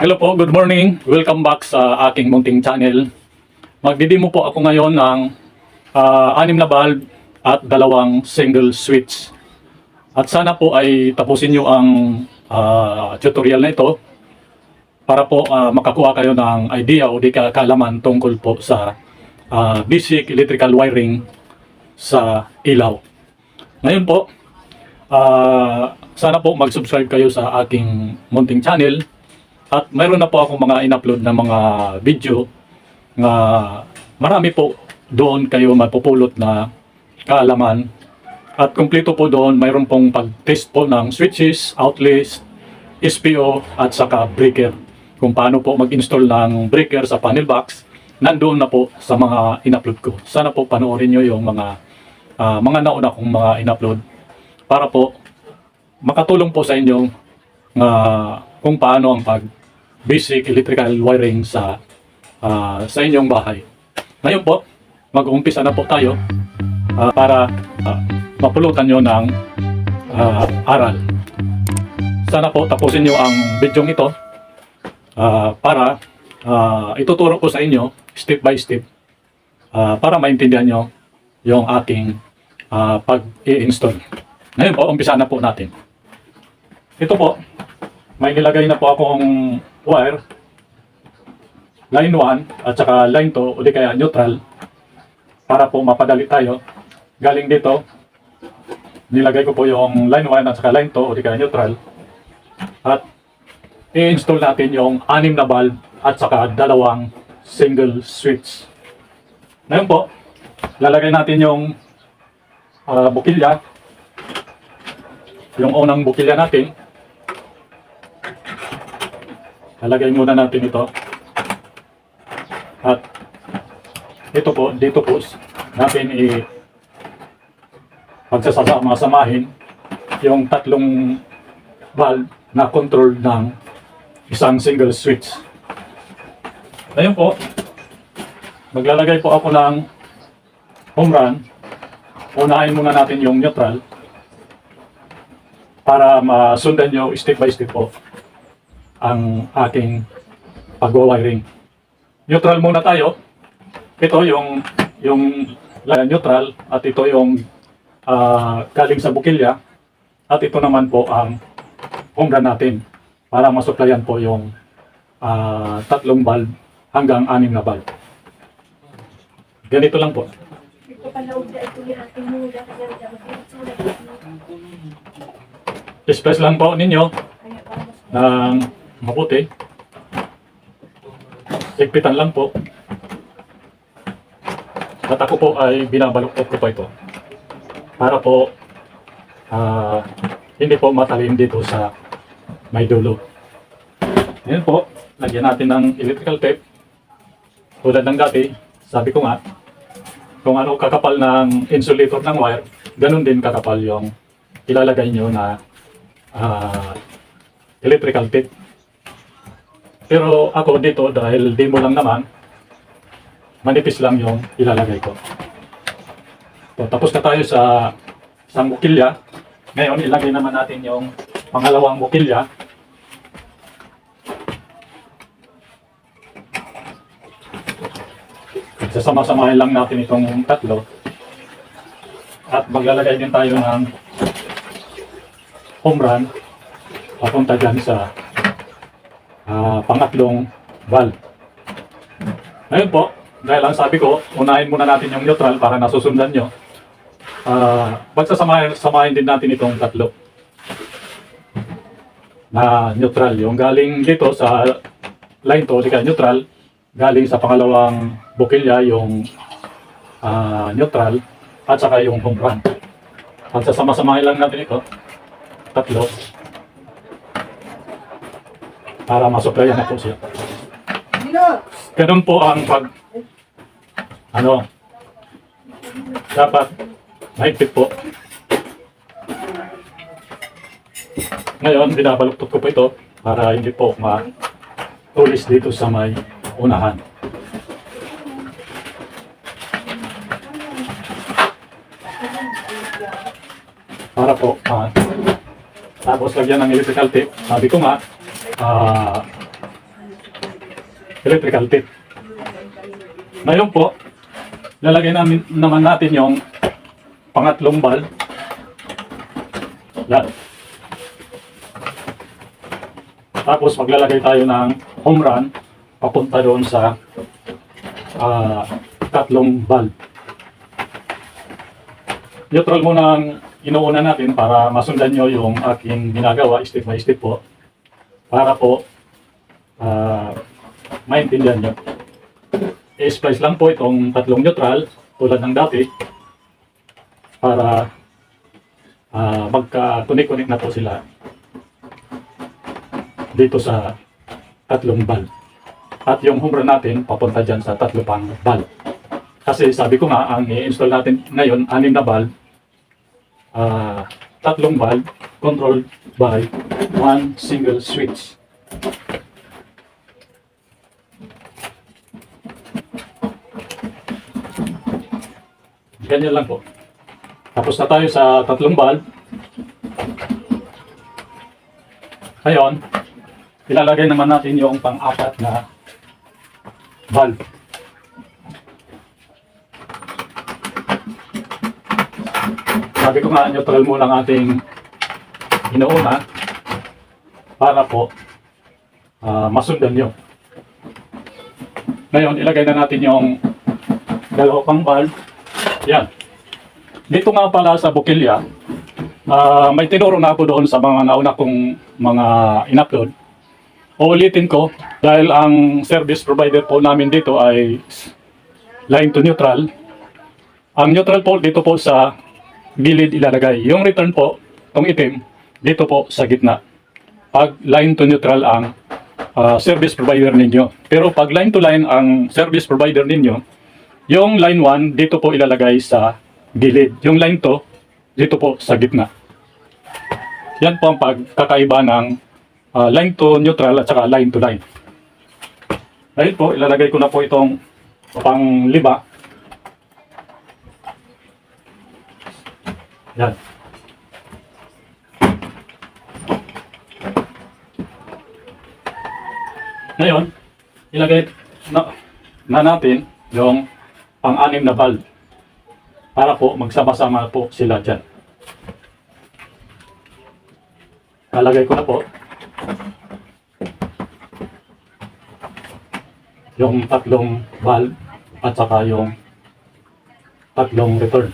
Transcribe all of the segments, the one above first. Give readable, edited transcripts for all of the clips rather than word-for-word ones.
Hello po, good morning. Welcome back sa aking munting channel. Magdidemo po ako ngayon ng 6 na bulb at 2 single switch. At sana po ay tapusin nyo ang tutorial na ito para po makakuha kayo ng idea o di kaalaman tungkol po sa basic electrical wiring sa ilaw. Ngayon po, sana po mag-subscribe kayo sa aking munting channel. At mayroon na po akong mga in-upload na mga video na marami po doon kayo mapupulot na kaalaman. At kumpleto po doon, mayroon pong pag-test po ng switches, outlets, SPO at saka breaker. Kung paano po mag-install ng breaker sa panel box, nandoon na po sa mga in-upload ko. Sana po panoorin nyo yung mga nauna kong mga in-upload para po makatulong po sa inyo kung paano ang basic electrical wiring sa inyong bahay. Ngayon po, mag-uumpisa na po tayo para mapulutan nyo ng aral. Sana po tapusin nyo ang video ito para ituturo ko sa inyo step by step para maintindihan nyo yung aking pag-i-install. Ngayon po, umpisa na po natin. Ito po, may nilagay na po akong wire, line 1 at saka line 2 o di kaya neutral para po mapadali tayo. Galing dito, nilagay ko po yung line 1 at saka line 2 o di kaya neutral at i-install natin yung 6 na bulb at saka 2 single switch. Ngayon po, lalagay natin yung bukilya, yung unang bukilya natin. Lalagay muna natin ito. At ito po, dito po natin pagsasama-samahin yung 3 valve na control ng isang single switch. Ngayon po, maglalagay po ako ng home run. Unahin muna natin yung neutral para masundan nyo step by step po ang aking pag-wiring. Neutral muna tayo. Ito yung neutral at ito yung galing sa bukilya at ito naman po ang home run natin para masuplayan po yung 3 bulb hanggang 6 na bulb. Ganito lang po. Express lang po ninyo ng mabuti. Higpitan lang po. At ako po ay binabaluktot ko po ito para po hindi po matalim dito sa may dulo. Ngayon po, lagyan natin ng electrical tape. Tulad ng dati, sabi ko nga, kung ano kakapal ng insulator ng wire, ganun din kakapal yung ilalagay nyo na electrical tape. Pero ako dito, dahil demo lang naman, manipis lang yung ilalagay ko. So, tapos na tayo sa isang bukilya. Ngayon, ilagay naman natin yung pangalawang bukilya. Sasama-samahin lang natin itong 3. At maglalagay din tayo ng home run papunta dyan sa pangatlong valve. Ngayon po, dahil ang sabi ko, unahin muna natin yung neutral para nasusundan nyo. Pagsasamahin din natin itong 3 na neutral. Yung galing dito sa line 2, di kaya neutral, galing sa pangalawang bukilya yung neutral at saka yung home run. Pagsasama-samahin lang natin ito, 3 para masuplayan na po siya. Ganun po ang dapat mahigpit po. Ngayon, binabaluktot ko po ito para hindi po matulis dito sa may unahan. Para po tapos lagyan ng electrical tape. Sabi ko nga, electrical tip. Ngayon po, lalagay naman natin yung pangatlong valve. Yan. Tapos maglalagay tayo ng home run papunta doon sa tatlong valve. Neutral muna ang inuuna natin para masundan nyo yung aking ginagawa step by step po. Para po maintindihan nyo. I-splice lang po itong tatlong neutral tulad ng dati para magka-connect na po sila dito sa tatlong valve. At yung home run natin papunta dyan sa tatlo pang valve. Kasi sabi ko nga, ang i-install natin ngayon, 6 na valve, tatlong valve controlled by one single switch. Ganyan lang po. Tapos na tayo sa tatlong valve. Ngayon, ilalagay naman natin yung pang-apat na valve. Sabi ko nga, neutral muna ang ating inuuna para po masundan nyo. Ngayon, ilagay na natin yung dalawa pang valve. Yan. Dito nga pala sa Bukilya, may tinuro na ako doon sa mga nauna kong mga in-upload. Uulitin ko dahil ang service provider po namin dito ay line to neutral. Ang neutral po dito po sa gilid ilalagay. Yung return po, itong itim, dito po sa gitna. Pag line to neutral ang service provider ninyo. Pero pag line to line ang service provider ninyo, yung line 1 dito po ilalagay sa gilid. Yung line 2 dito po sa gitna. Yan po ang pagkakaiba ng line to neutral at saka line to line. Dahil po, ilalagay ko na po itong pang 5. Yan. Ngayon, ilagay na natin yung pang-6 na valve para po magsama-sama po sila dyan. Nalagay ko na po yung tatlong valve at saka yung tatlong return.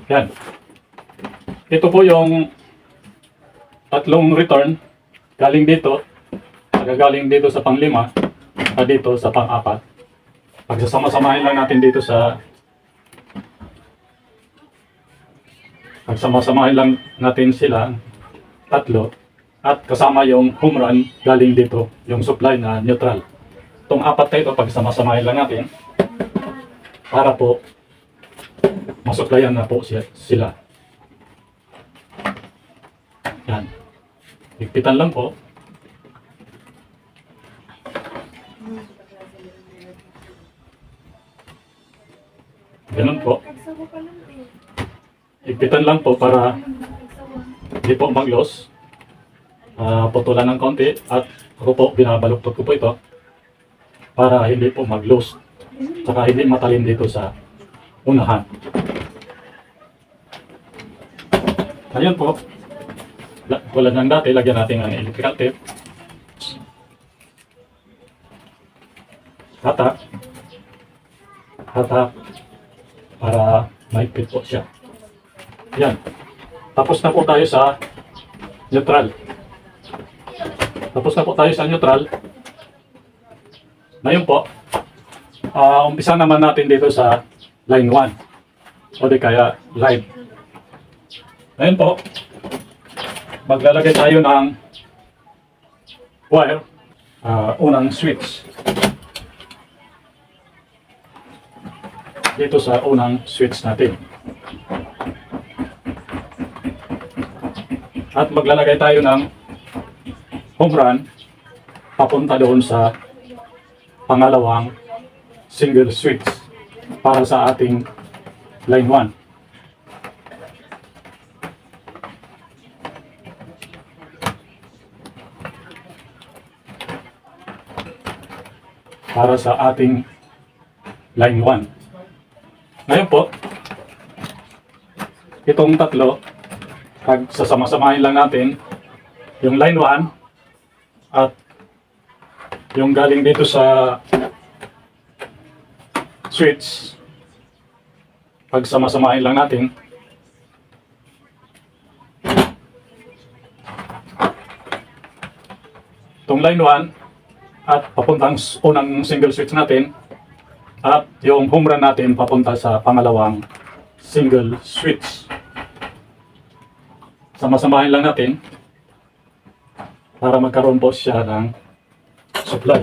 Yan. Ito po yung tatlong return galing dito, galing dito sa pang-5 at dito sa pang-4. Pagsasama-samahin lang natin dito sa sila tatlo at kasama yung home run galing dito, yung supply na neutral. Itong 4 na ito pagsama-samahin lang natin para po masuplayan na po sila. Yan. Higpitan lang po. Ganun po. Higpitan lang po para hindi po mag-loss. Putulan ng konti at ako po binabaluktot ko po ito para hindi po mag-loss. Saka hindi matalim dito sa unahan. Ayun po. Tulad ng dati, lagyan natin ang electrical tape. Hatak. Para maipit po siya. Yan. Tapos na po tayo sa neutral. Ngayon po, umpisa naman natin dito sa line 1. O di kaya line. Ngayon po, maglalagay tayo ng wire, unang switch. Dito sa unang switch natin. At maglalagay tayo ng home run papunta doon sa pangalawang single switch. para sa ating line 1. Para sa ating line 1. Ngayon po, itong tatlo, pag sasama-samahin lang natin yung line 1 at yung galing dito sa switch, pag sama-samahin lang natin, itong line 1 at papuntang unang single switch natin at yung home run natin papunta sa pangalawang single switch. Sama-samahin lang natin para magkaroon po siya ng supply.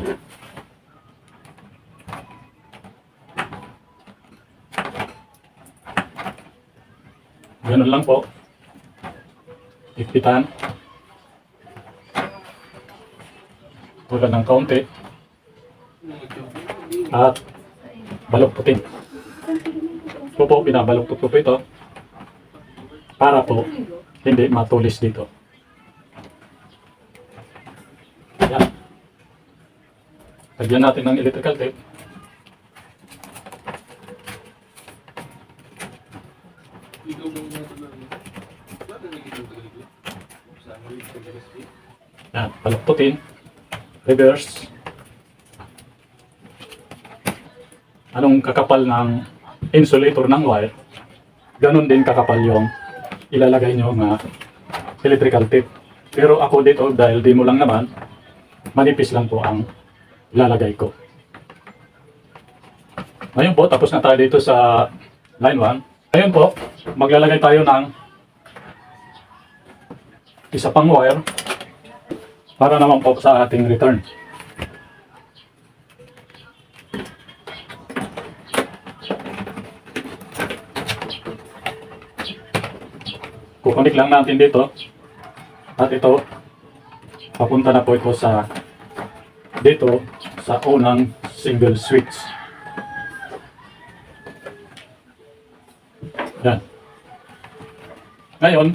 Ganun lang po. Ipitan. Tulad ng kaunti. At baluktutin. Ito po, binabaluktot ko po ito para po hindi matulis dito. Yan. Lagyan natin ng electrical tape. Yan, baluktutin. Reverse. Anong kakapal ng insulator ng wire, ganun din kakapal yung ilalagay nyo nga electrical tape. Pero ako dito, dahil demo lang naman, manipis lang po ang lalagay ko. Ngayon po, tapos na tayo dito sa line 1. Ngayon po, maglalagay tayo ng isa pang wire para naman po sa ating return. Kukunik lang natin dito at ito papunta na po ito sa dito sa unang single switch. Yan. Ngayon,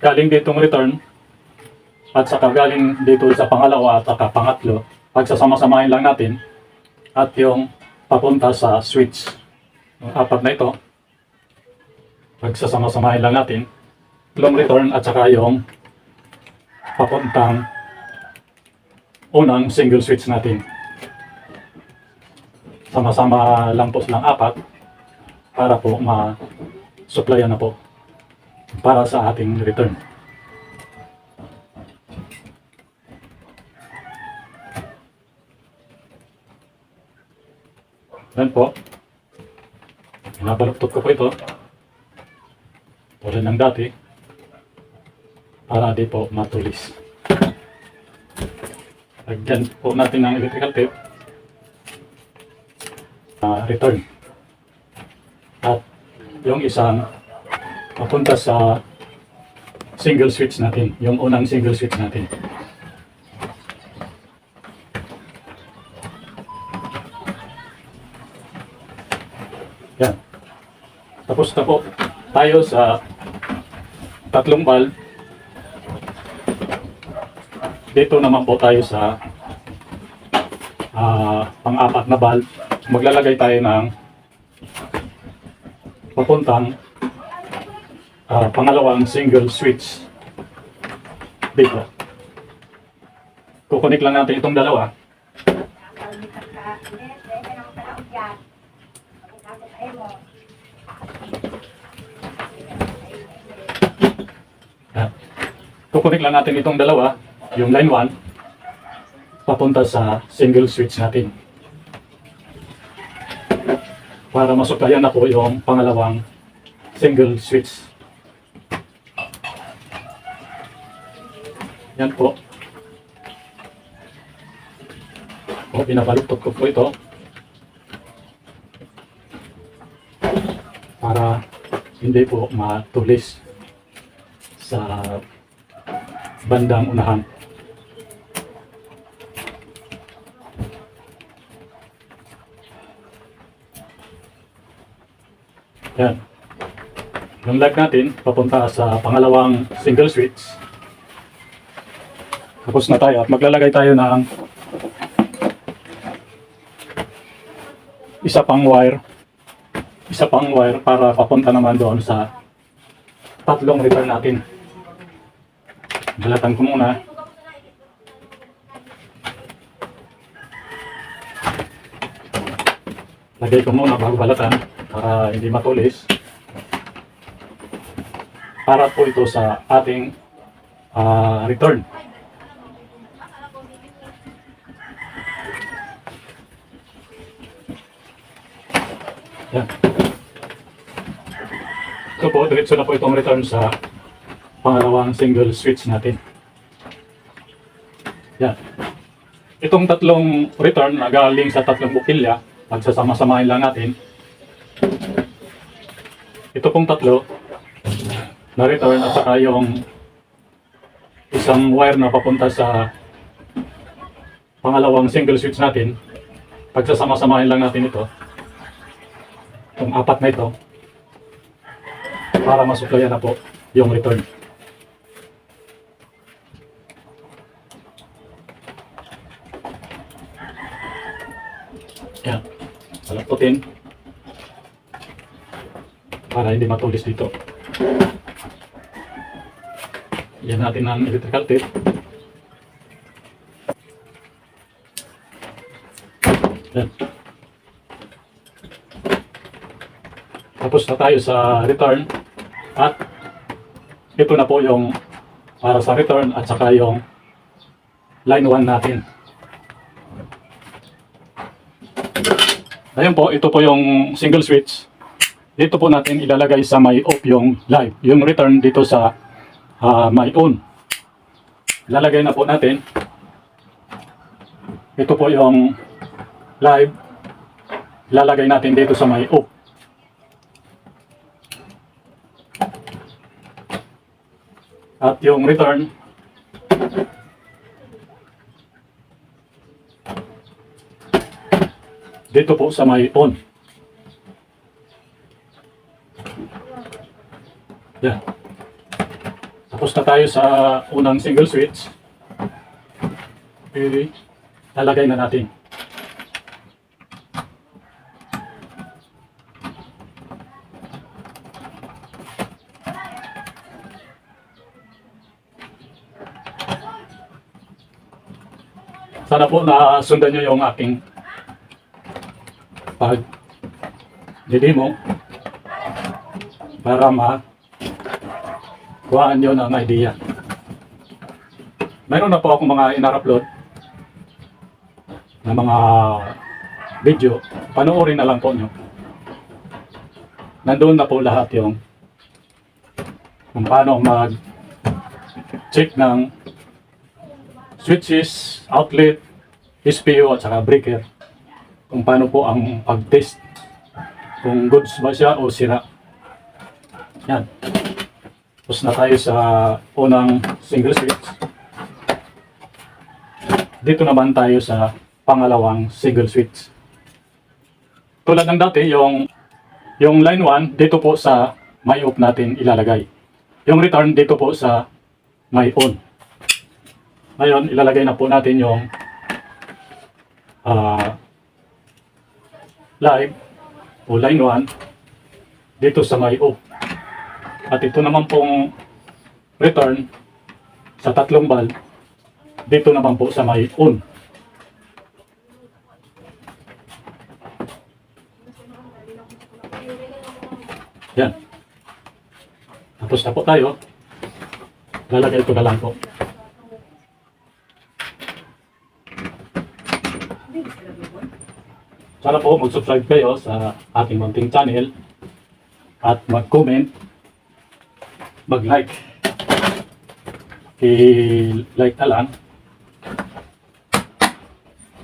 galing ditong return at saka galing dito sa pangalawa at saka pangatlo, pagsasama-samahin lang natin at yung papunta sa switch. Yung apat na ito, pagsasama-samahin lang natin long return at saka yung papuntang unang single switch natin. Sama-sama lang po silang apat para po ma-supplyan na po para sa ating return. Yan po. Nabaluktot ko po ito. Tulad ng dati. Para di po matulis. Lagyan po natin ng electrical tape. Return. At yung isang papunta sa single switch natin. Yung unang single switch natin. Yan. Tapos na po tayo sa tatlong valve. Dito naman po tayo sa pang-apat na valve. Maglalagay tayo ng papuntang pangalawang single switch dito. Kukunik lang natin itong dalawa. Kukunik lang natin itong dalawa, yung line 1 papunta sa single switch natin para masuplayan na po yung pangalawang single switch. Yan po. Binabaluktot ko po ito para hindi po matulis sa bandang unahan. Yan. Yung live natin, papunta sa pangalawang single switch. Tapos na tayo at maglalagay tayo ng isa pang wire para papunta naman doon sa tatlong return natin. Balatan ko muna. Lagay ko muna bago balatan para hindi matulis. Para po ito sa ating return. Yan. So po, diretso na po itong return sa pangalawang single switch natin. Yan. Itong tatlong return na galing sa tatlong bukilya, pagsasama-samahin lang natin. Ito pong tatlo na return at saka yung isang wire na papunta sa pangalawang single switch natin, pagsasama-samahin lang natin ito. Itong apat na ito para masuklayan na po yung return. Yan. Palaputin para hindi matulis dito. Yan natin ang electrical tape. Yan. Tapos na tayo sa return at ito na po yung para sa return at saka yung line 1 natin. Ayun po, ito po yung single switch. Dito po natin ilalagay sa may off yung live. Yung return dito sa may on. Ilalagay na po natin. Ito po yung live. Ilalagay natin dito sa may off. At yung return dito po sa may on. Yan. Tapos na tayo sa unang single switch. Okay. Lalagay na natin. Sana po nasundan nyo yung aking pag-demo para makuhaan nyo ng idea. Mayroon na po akong mga in-upload na mga video. Panoorin na lang po nyo. Nandoon na po lahat yung kung paano mag-check ng switches, outlet, SPO at saka breaker. Kung paano po ang pag-test. Kung goods ba siya o sira. Yan. Tapos na tayo sa unang single switch. Dito naman tayo sa pangalawang single switch. Tulad ng dati, yung line 1 dito po sa may off natin ilalagay. Yung return dito po sa may on. Ngayon, ilalagay na po natin yung live o line 1 dito sa may off. At ito naman pong return sa tatlong bulb dito naman po sa may on. Yan. Tapos na po tayo. Lalagay ko na lang po. Sana po mag-subscribe kayo sa ating munting channel at mag-comment, mag-like. I-like na lang.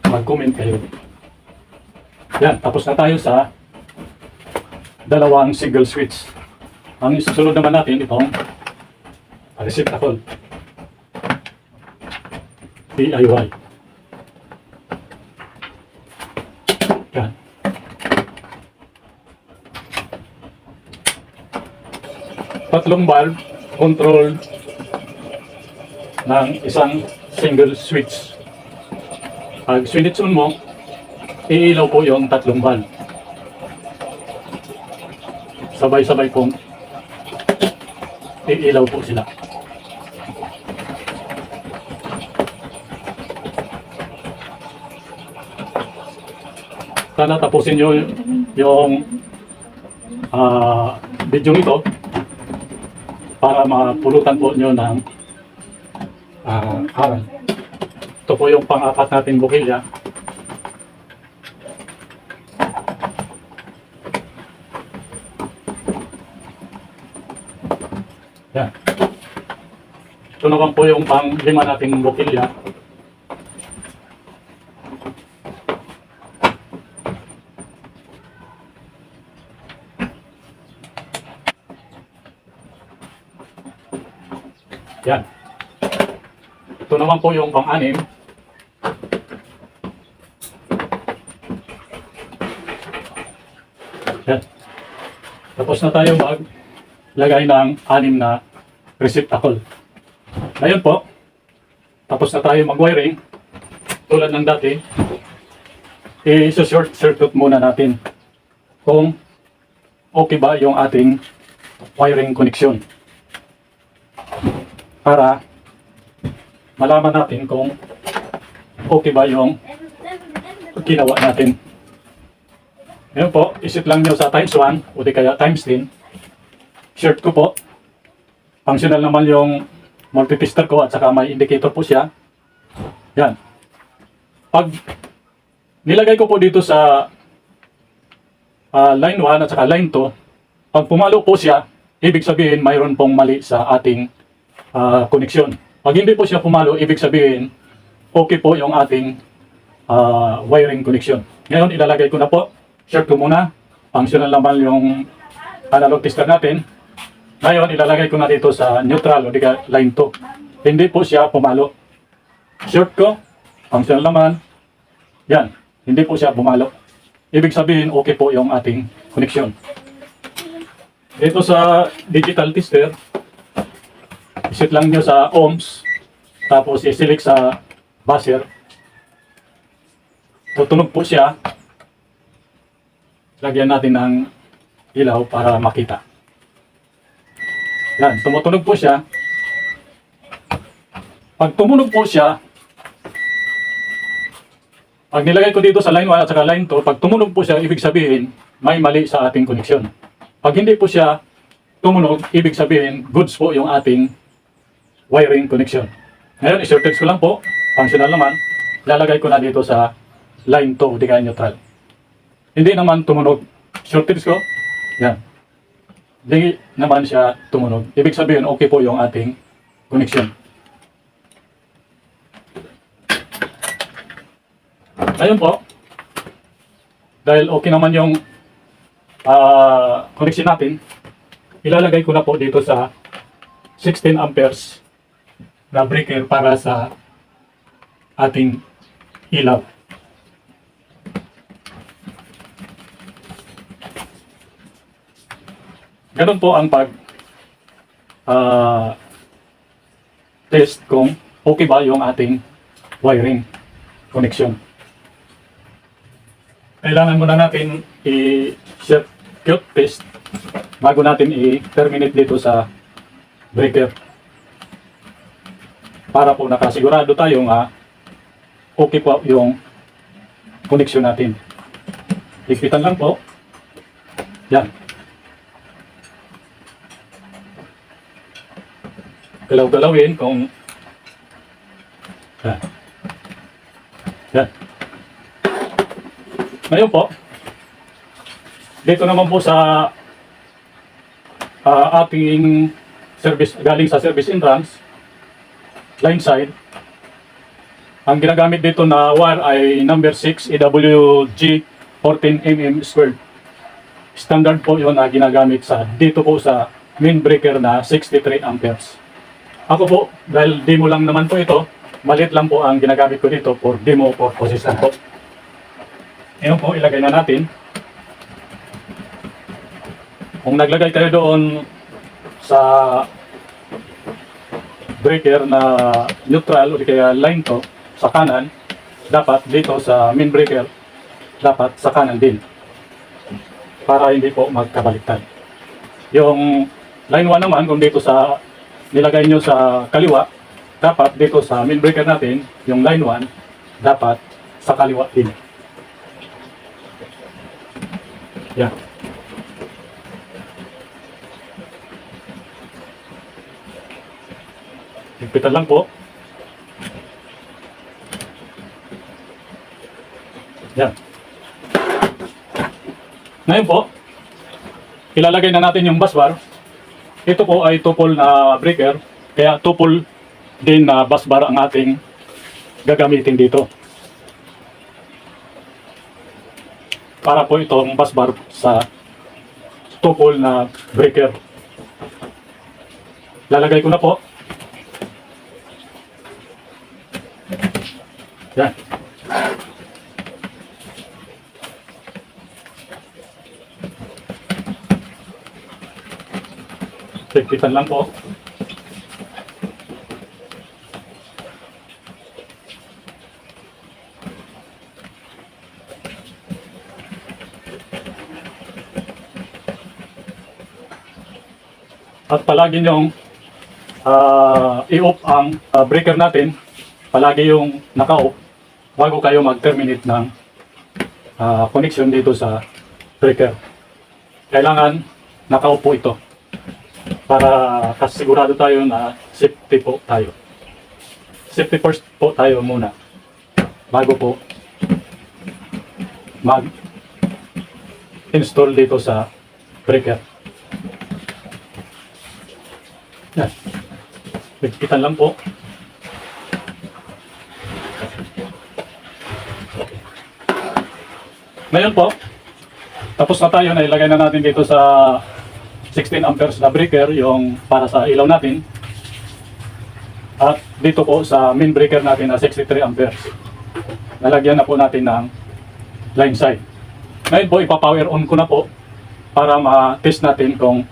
Mag-comment kayo. Yan, tapos na tayo sa dalawang single switch. Ang isusunod naman natin itong receptacle. DIY. Yan. tatlong valve control ng isang single switch. Pag switch on mo, iilaw po yung tatlong valve. Sabay-sabay pong iilaw po sila. Sana tapusin nyo yung video ito para mapulutan po nyo ng aral. Ito po yung pang-apat nating bukilya. Yan. Ito naman po yung pang-lima nating bukilya. Yan. Ito naman po yung pang-anim. Yan. Tapos na tayo maglagay ng 6 na receptacle. Ngayon po, tapos na tayo mag-wiring. Tulad ng dati, i-short circuit muna natin kung okay ba yung ating wiring connection. Para malaman natin kung okay ba yung ginawa natin. Ngayon po, isip lang nyo sa times 1 o di kaya times 10. Short ko po. Functional naman yung multitester ko at saka may indicator po siya. Yan. Pag nilagay ko po dito sa line 1 at saka line 2, pag pumalo po siya, ibig sabihin mayroon pong mali sa ating koneksyon. Pag hindi po siya pumalo, ibig sabihin okay po yung ating wiring connection. Ngayon, ilalagay ko na po. Short ko muna. Functional naman yung analog tester natin. Ngayon, ilalagay ko na dito sa neutral o di ka line 2. Hindi po siya pumalo. Short ko. Functional naman. Yan. Hindi po siya pumalo. Ibig sabihin, okay po yung ating connection. Dito sa digital tester, isit lang nyo sa ohms, tapos i-select sa buzzer. Tutunog po siya. Lagyan natin ng ilaw para makita. Yan, tumutunog po siya. Pag tumunog po siya, pag nilagay ko dito sa line 1 at saka line 2, pag tumunog po siya, ibig sabihin may mali sa ating connection. Pag hindi po siya tumunog, ibig sabihin goods po yung ating wiring connection. Ngayon, i-shortage ko lang po. Functional naman. Lalagay ko na dito sa line 2, di kaya neutral. Hindi naman tumunog. Shortage ko. Yan. Hindi naman siya tumunog. Ibig sabihin, okay po yung ating connection. Ngayon po, dahil okay naman yung connection natin, ilalagay ko na po dito sa 16 amperes na breaker para sa ating ilaw. Ganun po ang test kung okay ba yung ating wiring connection. Kailangan muna natin i-circuit test bago natin i-terminate dito sa breaker. Para po nakasigurado tayo nga okay po yung connection natin. Higpitan lang po. Yan. Galaw-galawin kung yan. Yan. Ngayon po, dito naman po sa ating service, galing sa service entrance, line side, ang ginagamit dito na wire ay number 6 EWG 14mm squared. Standard po yun na ginagamit sa dito po sa main breaker na 63 amperes. Ako po, dahil demo lang naman po ito, maliit lang po ang ginagamit ko dito for demo purposes lang po. Ngayon po, ilagay na natin. Kung naglagay kayo doon sa breaker na neutral o di kaya line to sa kanan, dapat dito sa main breaker dapat sa kanan din para hindi po magkabaliktad. Yung line 1 naman, kung dito sa nilagay nyo sa kaliwa, dapat dito sa main breaker natin, yung line 1 dapat sa kaliwa din. Yan. Higpitan lang po. Yan. Ngayon po, ilalagay na natin yung busbar. Ito po ay 2-pole na breaker, kaya 2-pole din na busbar ang ating gagamitin dito. Para po itong busbar sa 2-pole na breaker. Lalagay ko na po. Yan. Higpitan lang po. At palagi nyong i-off ang breaker natin. Palagi yung naka-off bago kayo mag-terminate ng connection dito sa breaker. Kailangan naka-off po ito para kasigurado tayo na safety po tayo. Safety first po tayo muna bago po mag-install dito sa breaker. Yan. Bigkitan lang po. Ngayon po, tapos na tayo na ilagay na natin dito sa 16 amperes na breaker, yung para sa ilaw natin. At dito po sa main breaker natin na 63 amperes. Nalagyan na po natin ng line side. Ngayon po, ipa-power on ko na po para ma-test natin kung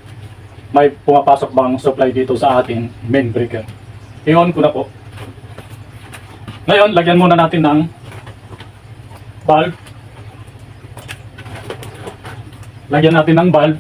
may pumapasok bang supply dito sa ating main breaker. I-on ko na po. Ngayon, lagyan muna natin ng bulb. Lagyan natin ng bulb.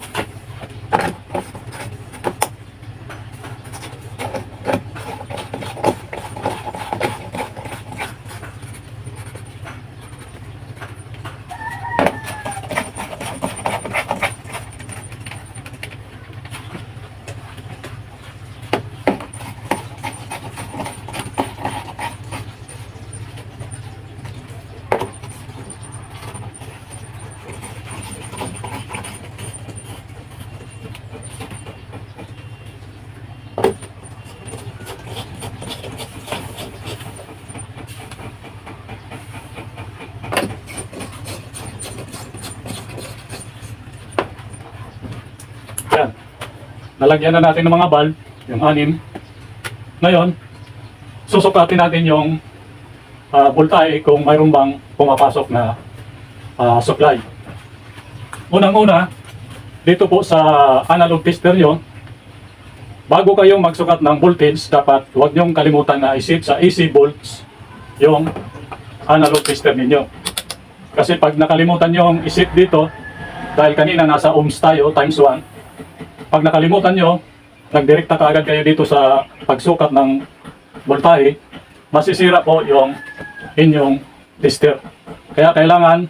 Yan. Nalagyan na natin ng mga bulb, yung 6. Ngayon, susukatin natin yung voltahe kung mayroon bang pumapasok na supply. Unang-una, dito po sa analog tester nyo, bago kayo magsukat ng voltage, dapat huwag nyong kalimutan na iset sa AC volts yung analog tester ninyo. Kasi pag nakalimutan nyo yung iset dito, dahil kanina nasa ohms tayo, times 1, pag nakalimutan nyo, nagdirekta kaagad kayo dito sa pagsukat ng voltahe, masisira po yung inyong tester. Kaya kailangan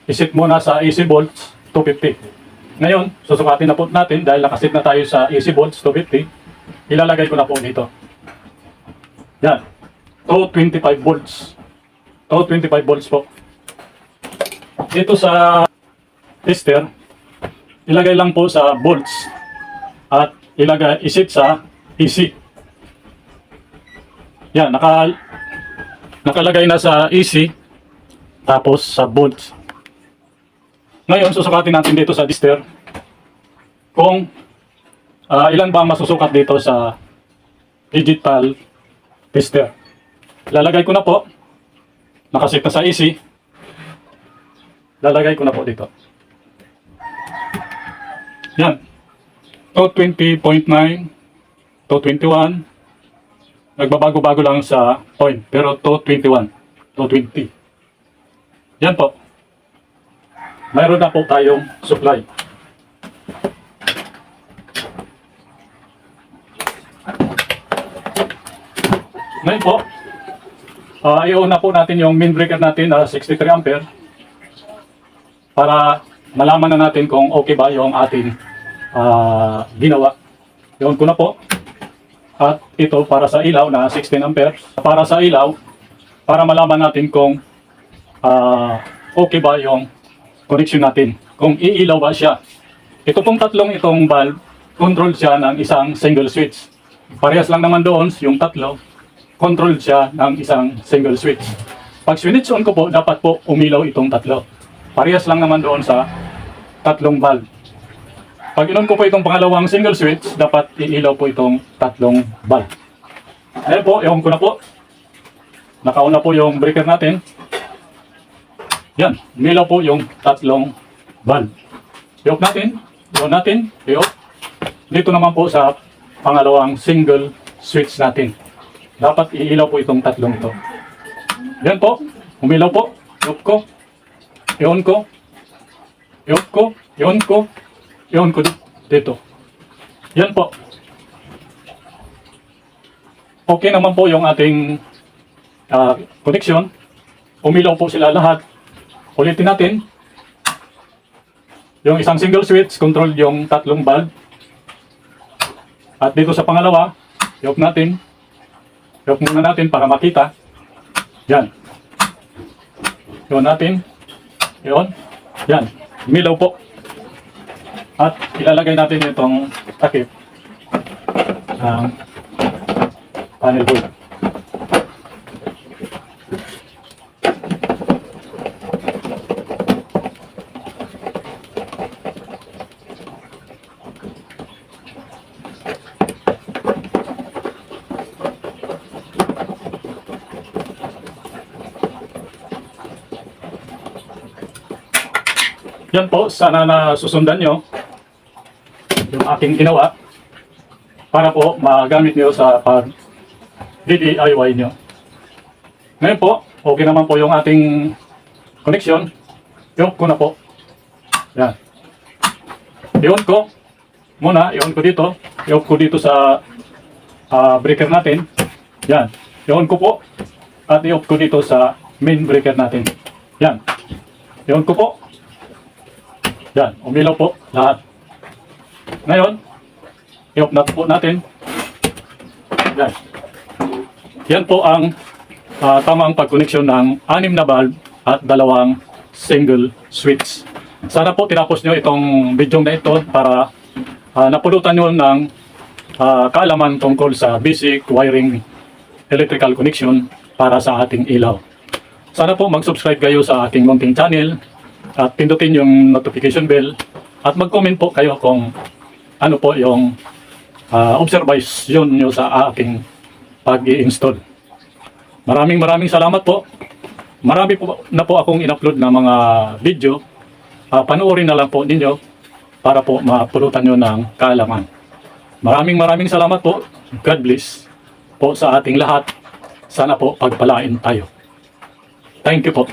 iset muna sa AC volts 250. Ngayon, susukatin na po natin dahil nakaset na tayo sa AC volts 250. Ilalagay ko na po dito. Yan. 225 volts. 225 volts po. Dito sa tester, ilagay lang po sa volts at iset sa AC. Yan, nakalagay na sa AC tapos sa volts. Ngayon, susukatin natin dito sa tester kung ilan ba masusukat dito sa digital tester. Lalagay ko na po. Nakaset na sa AC. Lalagay ko na po dito. Yan. 220.9, 221. Nagbabago-bago lang sa point, pero 221, 220. Yan po. Mayroon na po tayong supply. Ngayon po, iuna po natin yung main breaker natin na 63 ampere para malaman na natin kung okay ba yung ating ginawa. Iyon ko na po. At ito para sa ilaw na 16 ampere. Para sa ilaw, para malaman natin kung okay ba yung connection natin. Kung iilaw ba siya. Ito pong tatlong itong bulb, control siya ng isang single switch. Parehas lang naman doon yung tatlo. Control siya ng isang single switch. Pag switch on ko po, dapat po umilaw itong tatlo. Parehas lang naman doon sa tatlong bulb. Pag inon ko po itong pangalawang single switch, dapat iilaw po itong tatlong bulb. Ayan po, iwan ko na po. Nakauna po yung breaker natin. Yan, umilaw po yung tatlong bulb. I-off natin, i-on natin, i-off. Dito naman po sa pangalawang single switch natin. Dapat iilaw po itong tatlong ito. Yan po, umilaw po. I-off ko, i-on ko, i-off ko, i-on ko, i-on ko dito. Yan po. Okay naman po yung ating connection. Umilaw po sila lahat. Ulitin natin. Yung isang single switch, control yung tatlong bulb. At dito sa pangalawa, i-off natin. I-off muna natin para makita. Yan. I-on natin. I-on. Yan. Umilaw po. At ilalagay natin itong takip ng panel board. Yan po, sana na susundan nyo yung aking ginawa para po magamit nyo sa pag-DIY nyo. Ngayon po, okay naman po yung ating connection. I-off ko na po. Yan. I-on ko muna, i-on ko dito. I-off ko dito sa breaker natin. Yan. I-on ko po at i-off ko dito sa main breaker natin. Yan. I-on ko po. Yan, umilaw po lahat. Ngayon, i-off na po natin. Yan. Yan po ang tamang pag-connection ng 6 na bulb at 2 single switch. Sana po tinapos nyo itong video na ito para napulutan nyo ng kaalaman tungkol sa basic wiring electrical connection para sa ating ilaw. Sana po mag-subscribe kayo sa ating munting channel at pindutin yung notification bell at mag-comment po kayo kung ano po yung observation nyo sa aking pag-i-install. Maraming salamat po. Marami po na po akong in-upload na mga video. Panoorin na lang po ninyo para po mapulutan nyo ng kaalaman. Maraming salamat po. God bless po sa ating lahat. Sana po pagpalain tayo. Thank you po.